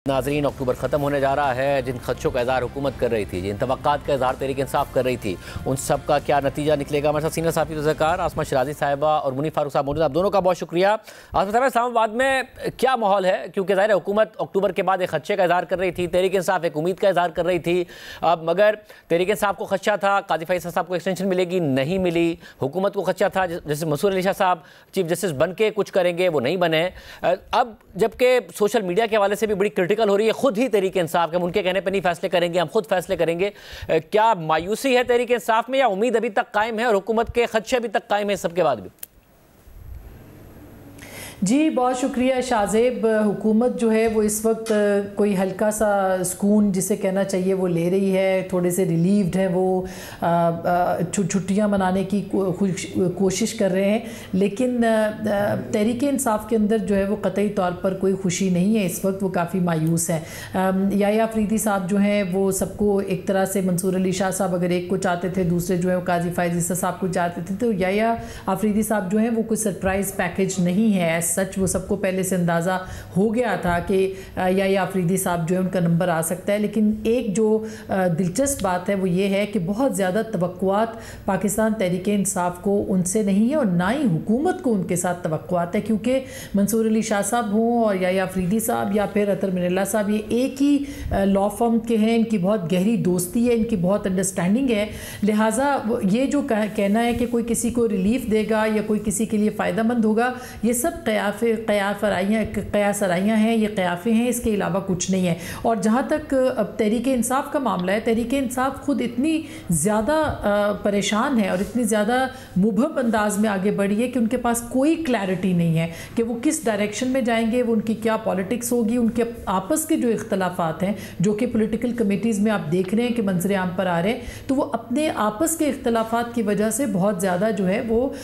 नाजरीन, अक्टूबर ख़त्म होने जा रहा है। जिन खदशों का इज़हार हुकूमत कर रही थी, जिन तवक्कात का इज़हार तहरीक इंसाफ कर रही थी, उन सब का क्या नतीजा निकलेगा। हमारे साथ सीनियर साहब रज़ाकार आसमा शराजी साहिबा और मुनीर फारूक साहब मौजूद। आप दोनों का बहुत शुक्रिया। आसमा साहब, इस्लामाबाद में क्या माहौल है? क्योंकि ज़ाहिर हुकूमत अक्टूबर के बाद एक खदशे का इज़हार कर रही थी, तहरीक इंसाफ एक उम्मीद का इज़हार कर रही थी। अब मगर तहरीक इंसाफ को खदशा था काजी फैसल साहब को एक्सटेंशन मिलेगी, नहीं मिली। हुकूमत को खदशा था जैसे मसूर अली शाह साहब चीफ जस्टिस बन के कुछ करेंगे, वो नहीं बने। अब जबकि सोशल मीडिया के हवाले से भी बड़ी क्रिटिकल हो रही है खुद ही तहरीक इंसाफ के, हम उनके कहने पर नहीं फैसले करेंगे, हम खुद फैसले करेंगे। क्या मायूसी है तहरीक इंसाफ में या उम्मीद अभी तक कायम है और हुकूमत के खदशे अभी तक कायम है सबके बाद भी? जी बहुत शुक्रिया शाहजेब। हुकूमत जो है वो इस वक्त कोई हल्का सा सुकून जिसे कहना चाहिए वो ले रही है, थोड़े से रिलीव्ड है वो, छुट्टियां मनाने की कोशिश कर रहे हैं। लेकिन तहरीक इंसाफ के अंदर जो है वो कतई तौर पर कोई खुशी नहीं है इस वक्त, वो काफ़ी मायूस है। याया अफरीदी साहब जो हैं वो सबको एक तरह से, मंसूर अली शाह साहब अगर एक को चाहते थे, दूसरे जो है वो काजी फैसल साहब को चाहते थे, तो याया अफरीदी साहब जो हैं वो कोई सरप्राइज़ पैकेज नहीं है। सच वो सबको पहले से अंदाज़ा हो गया था कि याया अफरीदी साहब जो है उनका नंबर आ सकता है। लेकिन एक जो दिलचस्प बात है वो ये है कि बहुत ज़्यादा तवक्कुआत पाकिस्तान तहरीक इंसाफ को उनसे नहीं है और ना ही हुकूमत को उनके साथ तवक्कुआत है, क्योंकि मंसूर अली शाह साहब हों और याया अफरीदी साहब या फिर अतर मिनल्ला साहब, ये एक ही लॉ फर्म के हैं, इनकी बहुत गहरी दोस्ती है, इनकी बहुत अंडरस्टैंडिंग है। लिहाजा ये जो कहना है कि कोई किसी को रिलीफ देगा या कोई किसी के लिए फ़ायदा मंद होगा, ये सब कयासराइयाँ हैं, ये कयाफ़े हैं, इसके अलावा कुछ नहीं है। और जहाँ तक अब तहरीक इंसाफ का मामला है, तहरीक इंसाफ खुद इतनी ज़्यादा परेशान है और इतनी ज़्यादा मुबहम अंदाज में आगे बढ़ी है कि उनके पास कोई क्लैरिटी नहीं है कि वो किस डायरेक्शन में जाएंगे, वो उनकी क्या पॉलिटिक्स होगी। उनके आपस के जो इख्तलाफात हैं, जो कि पोलिटिकल कमेटीज़ में आप देख रहे हैं कि मंजर आम पर आ रहे हैं, तो वो अपने आपस के इख्तलाफात की वजह से बहुत ज़्यादा जो है वो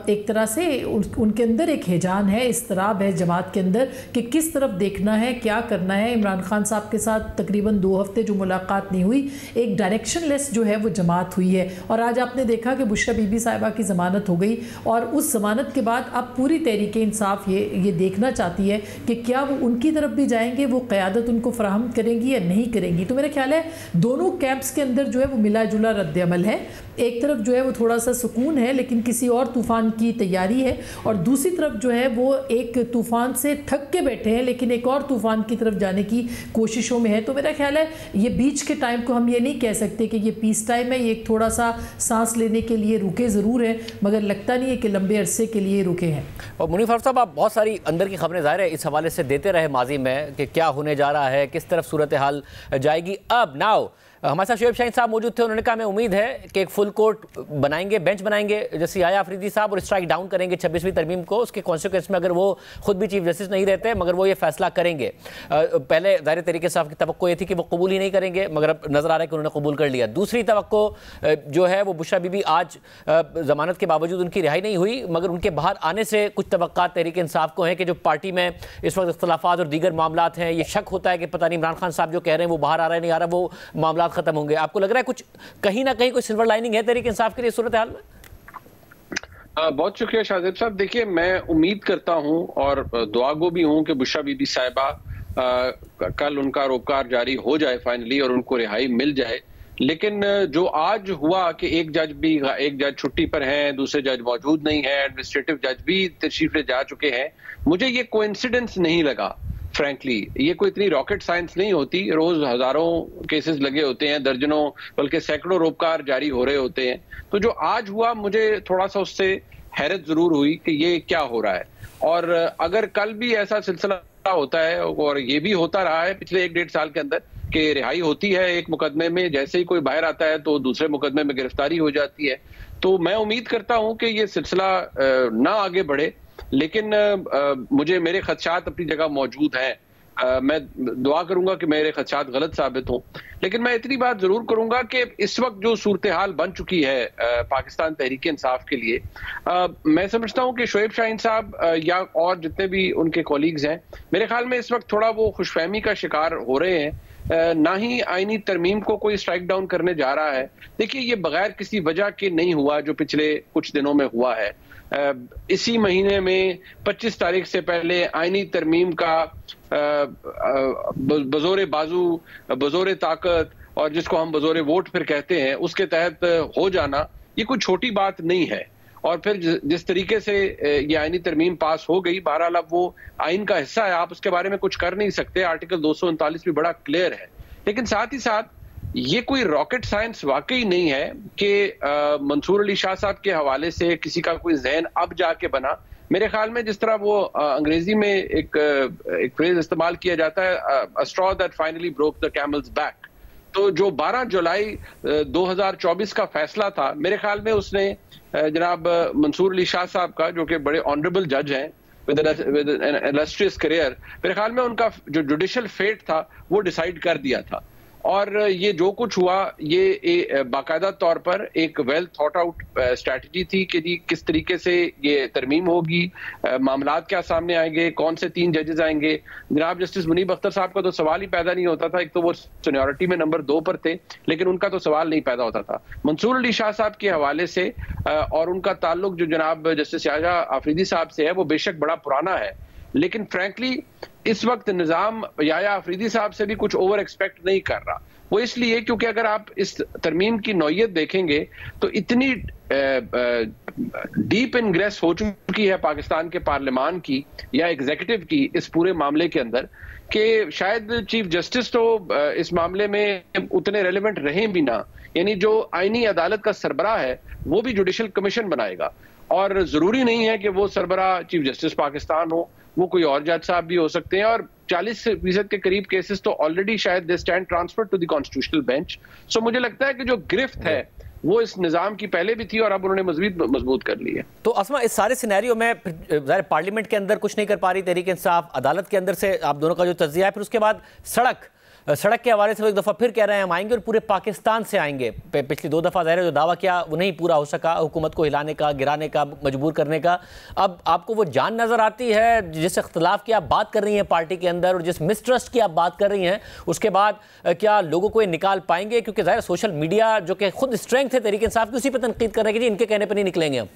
एक तरह से उनके अंदर एक हिजान है, इस्तराब है जमात के अंदर कि किस तरफ देखना है, क्या करना है। इमरान खान साहब के साथ तकरीबन 2 हफ्ते जो मुलाकात नहीं हुई, एक डायरेक्शन लेस जो है वो जमात हुई है। और आज आपने देखा कि बुशरा बीबी साहिबा की ज़मानत हो गई और उस ज़मानत के बाद अब पूरी तहरीक इंसाफ ये देखना चाहती है कि क्या वो उनकी तरफ भी जाएंगे, वो क़यादत उनको फराहम करेंगी या नहीं करेंगी। तो मेरा ख्याल है दोनों कैंप्स के अंदर जो है वो मिला जुला रद्द-ए-अमल है। एक तरफ जो है वो थोड़ा सा सुकून है लेकिन किसी और तूफ़ान की तैयारी है, और दूसरी तरफ जो है वो एक तूफ़ान से थक के बैठे हैं लेकिन एक और तूफ़ान की तरफ जाने की कोशिशों में है। तो मेरा ख्याल है ये बीच के टाइम को हम ये नहीं कह सकते कि ये पीस टाइम है, ये एक थोड़ा सा सांस लेने के लिए रुके ज़रूर है, मगर लगता नहीं है कि लंबे अरसे के लिए रुके हैं। और मुनीर फारूक साहब, आप बहुत सारी अंदर की खबरें ज़ाहिर है इस हवाले से देते रहे माजी में कि क्या होने जा रहा है, किस तरफ सूरत हाल जाएगी। अब नाउ हमारे साथ शोएब शाहीन साहब मौजूद थे, उन्होंने कहा हमें उम्मीद है कि एक फुल कोर्ट बनाएंगे, बेंच बनाएंगे जैसे याया अफरीदी साहब, और स्ट्राइक डाउन करेंगे 26वीं तरमीम को। उसके कॉन्सिक्वेंस में अगर वो खुद भी चीफ जस्टिस नहीं रहते मगर वो ये फैसला करेंगे। पहले ज़ाहिर तरीके से आपकी तवक्को ये थी कि वो कबूल ही नहीं करेंगे, मगर अब नज़र आ रहा है कि उन्होंने कबूल कर लिया। दूसरी तवक्को जो है वो बुशरा बीबी, आज ज़मानत के बावजूद उनकी रिहाई नहीं हुई, मगर उनके बाहर आने से कुछ तवक्कात तहरीक इंसाफ को हैं कि जो पार्टी में इस वक्त इख्तलाफात और दीगर मामलात हैं, ये शक होता है कि पता नहीं इमरान खान साहब जो कह रहे हैं वो बाहर आ रहा है नहीं आ रहा, वो मामला ख़त्म होंगे। आपको लग रहा है कुछ कहीं ना कहीं कोई सिल्वर लाइनिंग है तहरीक इंसाफ के लिए सूरत हाल में? बहुत शुक्रिया शाहजेब साहब। देखिए, मैं उम्मीद करता हूं और दुआगो भी हूं कि बुशरा बीबी साहिबा कल उनका रोकार जारी हो जाए फाइनली और उनको रिहाई मिल जाए। लेकिन जो आज हुआ कि एक जज छुट्टी पर हैं, दूसरे जज मौजूद नहीं है, एडमिनिस्ट्रेटिव जज भी तशरीफ ले जा चुके हैं, मुझे ये कोइंसिडेंस नहीं लगा। फ्रैंकली ये कोई इतनी रॉकेट साइंस नहीं होती। रोज हजारों केसेस लगे होते हैं, दर्जनों बल्कि सैकड़ों रोपकार जारी हो रहे होते हैं। तो जो आज हुआ मुझे थोड़ा सा उससे हैरत जरूर हुई कि ये क्या हो रहा है। और अगर कल भी ऐसा सिलसिला होता है, और ये भी होता रहा है पिछले 1-1.5 साल के अंदर, कि रिहाई होती है एक मुकदमे में, जैसे ही कोई बाहर आता है तो दूसरे मुकदमे में गिरफ्तारी हो जाती है, तो मैं उम्मीद करता हूं कि ये सिलसिला ना आगे बढ़े। लेकिन मुझे मेरे खदशात अपनी जगह मौजूद हैं। मैं दुआ करूंगा कि मेरे खदशात गलत साबित हों। लेकिन मैं इतनी बात जरूर करूंगा कि इस वक्त जो सूरत हाल बन चुकी है पाकिस्तान तहरीक इंसाफ के लिए, मैं समझता हूं कि शोएब शाहीन साहब या और जितने भी उनके कॉलीग्स हैं, मेरे ख्याल में इस वक्त थोड़ा वो खुशफहमी का शिकार हो रहे हैं। ना ही आईनी तरमीम को कोई स्ट्राइक डाउन करने जा रहा है। देखिए, ये बगैर किसी वजह के नहीं हुआ जो पिछले कुछ दिनों में हुआ है। इसी महीने में 25 तारीख से पहले आईनी तरमीम का बजोरे बाजू, बजोरे ताकत और जिसको हम बजोरे वोट फिर कहते हैं, उसके तहत हो जाना ये कोई छोटी बात नहीं है। और फिर जिस तरीके से ये आईनी तरमीम पास हो गई, बहरहाल अब वो आइन का हिस्सा है, आप उसके बारे में कुछ कर नहीं सकते। आर्टिकल 239 भी बड़ा क्लियर है, लेकिन साथ ही साथ ये कोई रॉकेट साइंस वाकई नहीं है कि मंसूर अली शाह साहब के हवाले से किसी का कोई जहन अब जाके बना। मेरे ख्याल में जिस तरह वो अंग्रेजी में एक फ्रेज इस्तेमाल किया जाता है, a straw that finally broke the camel's back, तो जो 12 जुलाई 2024 का फैसला था, मेरे ख्याल में उसने जनाब मंसूर अली शाह साहब का, जो कि बड़े ऑनरेबल जज हैं विद एन इलस्ट्रियस करियर, मेरे ख्याल में उनका जो जुडिशल फेट था वो डिसाइड कर दिया था। और ये जो कुछ हुआ ये बाकायदा तौर पर एक वेल थॉट आउट स्ट्रैटेजी थी कि जी किस तरीके से ये तरमीम होगी, मामलात क्या सामने आएंगे, कौन से 3 जजेस आएंगे। जनाब जस्टिस मुनीब अख्तर साहब का तो सवाल ही पैदा नहीं होता था, एक तो वो सीनियरिटी में नंबर 2 पर थे, लेकिन उनका तो सवाल नहीं पैदा होता था। मंसूर अली शाह साहब के हवाले से और उनका ताल्लुक जो जनाब जस्टिस याह्या आफरीदी साहब से है, वो बेशक बड़ा पुराना है, लेकिन फ्रैंकली इस वक्त निजाम याह्या आफरीदी साहब से भी कुछ ओवर एक्सपेक्ट नहीं कर रहा। वो इसलिए क्योंकि अगर आप इस तरमीम की नौयत देखेंगे तो इतनी डीप इनग्रेस हो चुकी है पाकिस्तान के पार्लियामान की या एग्जीक्यूटिव की इस पूरे मामले के अंदर कि शायद चीफ जस्टिस तो इस मामले में उतने रेलेवेंट रहें भी ना। यानी जो आईनी अदालत का सरबराह है वो भी जुडिशल कमीशन बनाएगा, और जरूरी नहीं है कि वो सरबराह चीफ जस्टिस पाकिस्तान हो, वो कोई और जज साहब भी हो सकते हैं। और 40% के करीब केसेस तो ऑलरेडी शायद they stand transfer to the constitutional bench. So मुझे लगता है कि जो गिरफ्त है वो इस निजाम की पहले भी थी और अब उन्होंने मजबूत कर ली है। तो असमा इस सारे सिनेरियो में ज़ाहिर पार्लियामेंट के अंदर कुछ नहीं कर पा रही तहरीक इंसाफ, अदालत के अंदर से आप दोनों का जो तज्जिया है, फिर उसके बाद सड़क के हवाले से वो एक दफ़ा फिर कह रहे हैं हम आएंगे और पूरे पाकिस्तान से आएंगे। पिछली 2 दफ़ा ज़ाहिर जो दावा किया वो नहीं पूरा हो सका, हुकूमत को हिलाने का, गिराने का, मजबूर करने का। अब आपको वो जान नज़र आती है जिस इख्तलाफ की आप बात कर रही हैं पार्टी के अंदर और जिस मिसट्रस्ट की आप बात कर रही हैं, उसके बाद क्या लोगों को ये निकाल पाएंगे? क्योंकि ज़ाहिर सोशल मीडिया जो कि खुद स्ट्रेंथ है तहरीक इंसाफ की, उसी पर तनकीद कर रहे हैं कि जी इनके कहने पर नहीं निकलेंगे हम।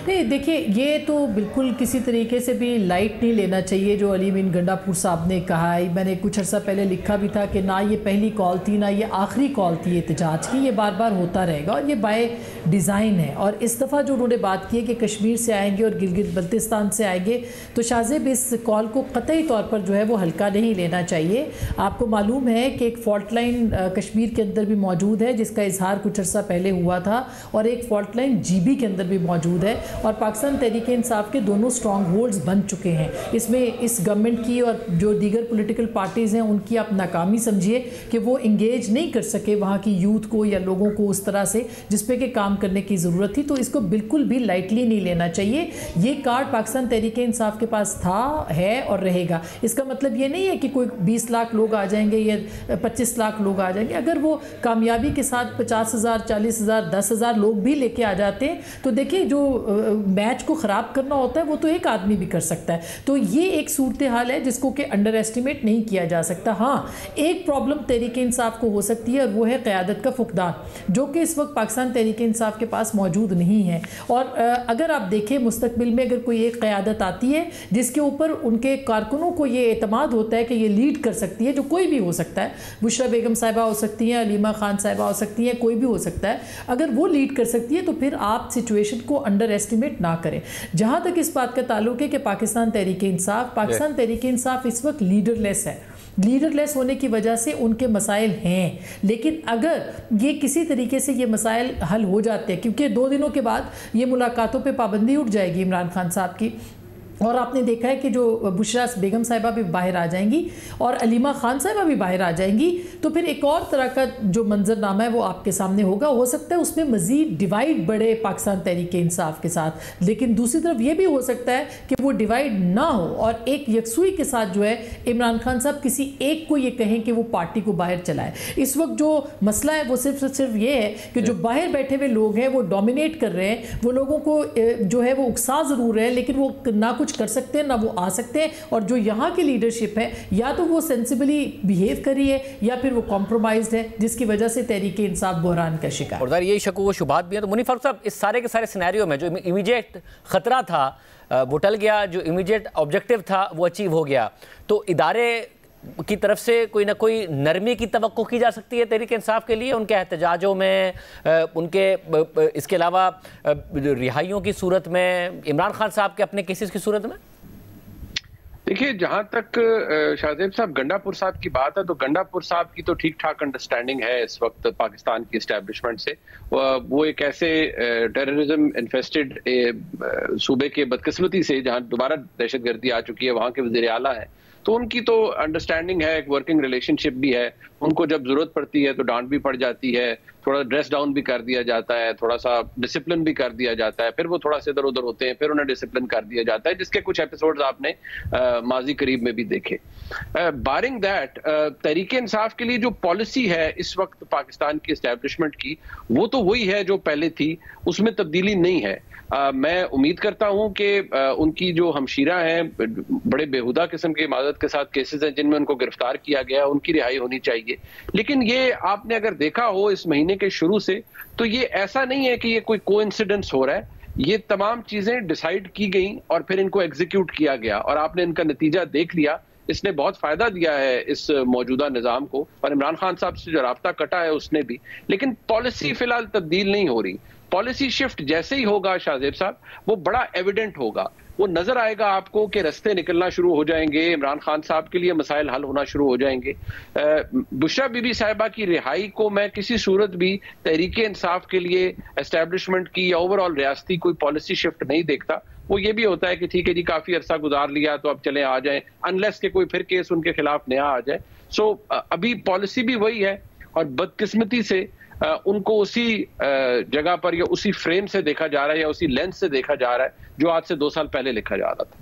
नहीं, देखिए ये तो बिल्कुल किसी तरीके से भी लाइट नहीं लेना चाहिए जो अली मीन गंडापुर साहब ने कहा है। मैंने कुछ अर्सा पहले लिखा भी था कि ना ये पहली कॉल थी ना ये आखिरी कॉल थी एहतजाज की, ये बार बार होता रहेगा और ये बाय डिज़ाइन है। और इस दफ़ा जो उन्होंने बात की है कि कश्मीर से आएंगे और गिलगित बल्तिस्तान से आएंगे, तो शाहजेब इस कॉल को कतई तौर पर जो है वो हल्का नहीं लेना चाहिए। आपको मालूम है कि एक फॉल्ट लाइन कश्मीर के अंदर भी मौजूद है जिसका इजहार कुछ अर्सा पहले हुआ था, और एक फॉल्ट लाइन GB के अंदर भी मौजूद है, और पाकिस्तान तहरीक इंसाफ के दोनों स्ट्रॉन्ग होल्ड्स बन चुके हैं। इसमें इस गवर्नमेंट की और जो दीगर पॉलिटिकल पार्टीज़ हैं उनकी आप नाकामी समझिए कि वो इंगेज नहीं कर सके वहाँ की यूथ को या लोगों को उस तरह से जिस पे कि काम करने की ज़रूरत थी। तो इसको बिल्कुल भी लाइटली नहीं लेना चाहिए। ये कार्ड पाकिस्तान तहरीक इंसाफ के पास था, है और रहेगा। इसका मतलब ये नहीं है कि कोई 20 लाख लोग आ जाएंगे या 25 लाख लोग आ जाएंगे। अगर वो कामयाबी के साथ 50,000, 40,000, 10,000 लोग भी लेके आ जाते हैं तो देखिए जो मैच को ख़राब करना होता है वो तो एक आदमी भी कर सकता है। तो ये एक सूरत हाल है जिसको कि अंडर एस्टिमेट नहीं किया जा सकता। हाँ, एक प्रॉब्लम तहरीक इंसाफ को हो सकती है और वो है क़यादत का फुकदान, जो कि इस वक्त पाकिस्तान तहरीक इंसाफ के पास मौजूद नहीं है। और अगर आप देखें मुस्तकबिल में अगर कोई एक क़यादत आती है जिसके ऊपर उनके कारकुनों को ये एतमाद होता है कि ये लीड कर सकती है, जो कोई भी हो सकता है, बुशरा बेगम साहिबा हो सकती हैं, अलीमा खान साहिबा हो सकती हैं, कोई भी हो सकता है, अगर वो लीड कर सकती है तो फिर आप सिचुएशन को अंडर एस्टिमेट ना करें। जहां तक इस बात का ताल्लुक है कि पाकिस्तान तहरीक इंसाफ इस वक्त लीडरलेस है। लीडरलेस होने की वजह से उनके मसाइल हैं, लेकिन अगर ये किसी तरीके से ये मसाइल हल हो जाते हैं, क्योंकि 2 दिनों के बाद ये मुलाकातों पे पाबंदी उठ जाएगी इमरान खान साहब की, और आपने देखा है कि जो बुशरा बेगम साहिबा भी बाहर आ जाएंगी और अलीमा खान साहिबा भी बाहर आ जाएंगी, तो फिर एक और तरह का जो मंजरनामा है वो आपके सामने होगा। हो सकता है उसमें मज़ीद डिवाइड बढ़े पाकिस्तान तहरीक इंसाफ के साथ, लेकिन दूसरी तरफ ये भी हो सकता है कि वो डिवाइड ना हो और एक यकसुई के साथ जो है इमरान खान साहब किसी एक को ये कहें कि वो पार्टी को बाहर चलाए। इस वक्त जो मसला है वो सिर्फ ये है कि जो बाहर बैठे हुए लोग हैं वो डोमिनेट कर रहे हैं, वो लोगों को जो है वो उकसा ज़रूर है, लेकिन वो ना कुछ कुछ कर सकते हैं ना वो आ सकते हैं, और जो यहाँ की लीडरशिप है या तो वो सेंसिबली बिहेव कर रही है या फिर वो कॉम्प्रोमाइज्ड है, जिसकी वजह से तहरीक इंसाफ बहरान का शिकार। और यही शक व शुबात भी है। तो मुनीर फारूक साहब, इस सारे के सारे सिनेरियो में जो इमीडिएट खतरा था वो टल गया, जो इमीडिएट ऑब्जेक्टिव था वो अचीव हो गया, तो इदारे की तरफ से कोई ना कोई नरमी की तवक्को की जा सकती है तहरीक इंसाफ के लिए, उनके एहतजाजों में, उनके इसके अलावा रिहाइयों की सूरत में, इमरान खान साहब के अपने केसेस की सूरत में? देखिए, जहां तक शाहजेब साहब गंडापुर साहब की बात है, तो गंडापुर साहब की तो ठीक ठाक अंडरस्टैंडिंग है इस वक्त पाकिस्तान की एस्टैब्लिशमेंट से। वो एक ऐसे टेररिज्म इन्फेस्टेड सूबे के बदकिस्मती से जहां दोबारा दहशतगर्दी आ चुकी है, वहां के वज़ीर आला है, तो उनकी तो अंडरस्टैंडिंग है, एक वर्किंग रिलेशनशिप भी है। उनको जब जरूरत पड़ती है तो डांट भी पड़ जाती है, थोड़ा ड्रेस डाउन भी कर दिया जाता है, थोड़ा सा डिसिप्लिन भी कर दिया जाता है, फिर वो थोड़ा सा इधर उधर होते हैं, फिर उन्हें डिसिप्लिन कर दिया जाता है, जिसके कुछ एपिसोड्स आपने माजी करीब में भी देखे। बारिंग दैट, तहरीक इंसाफ के लिए जो पॉलिसी है इस वक्त पाकिस्तान की एस्टैब्लिशमेंट की, वो तो वही है जो पहले थी, उसमें तब्दीली नहीं है। मैं उम्मीद करता हूं कि उनकी जो हमशीरा हैं, बड़े बेहुदा किस्म के इमादत के साथ केसेस हैं जिनमें उनको गिरफ्तार किया गया, उनकी रिहाई होनी चाहिए। लेकिन ये आपने अगर देखा हो इस महीने के शुरू से, तो ये ऐसा नहीं है कि ये कोई कोइंसिडेंस हो रहा है, ये तमाम चीजें डिसाइड की गई और फिर इनको एग्जीक्यूट किया गया, और आपने इनका नतीजा देख लिया। इसने बहुत फायदा दिया है इस मौजूदा निजाम को, और इमरान खान साहब से जो राब्ता कटा है उसने भी। लेकिन पॉलिसी फिलहाल तब्दील नहीं हो रही। पॉलिसी शिफ्ट जैसे ही होगा शाहजेब साहब, वो बड़ा एविडेंट होगा, वो नजर आएगा आपको कि रास्ते निकलना शुरू हो जाएंगे, इमरान खान साहब के लिए मसाइल हल होना शुरू हो जाएंगे। बुशरा बीबी साहिबा की रिहाई को मैं किसी सूरत भी तहरीक इंसाफ के लिए एस्टैब्लिशमेंट की या ओवरऑल रियासती कोई पॉलिसी शिफ्ट नहीं देखता। वो ये भी होता है कि ठीक है जी, काफी अरसा गुजार लिया तो अब चले आ जाएं, अनलेस के कोई फिर केस उनके खिलाफ नया आ जाए। सो अभी पॉलिसी भी वही है, और बदकिस्मती से उनको उसी जगह पर या उसी फ्रेम से देखा जा रहा है या उसी लेंस से देखा जा रहा है जो आज से 2 साल पहले लिखा जा रहा था।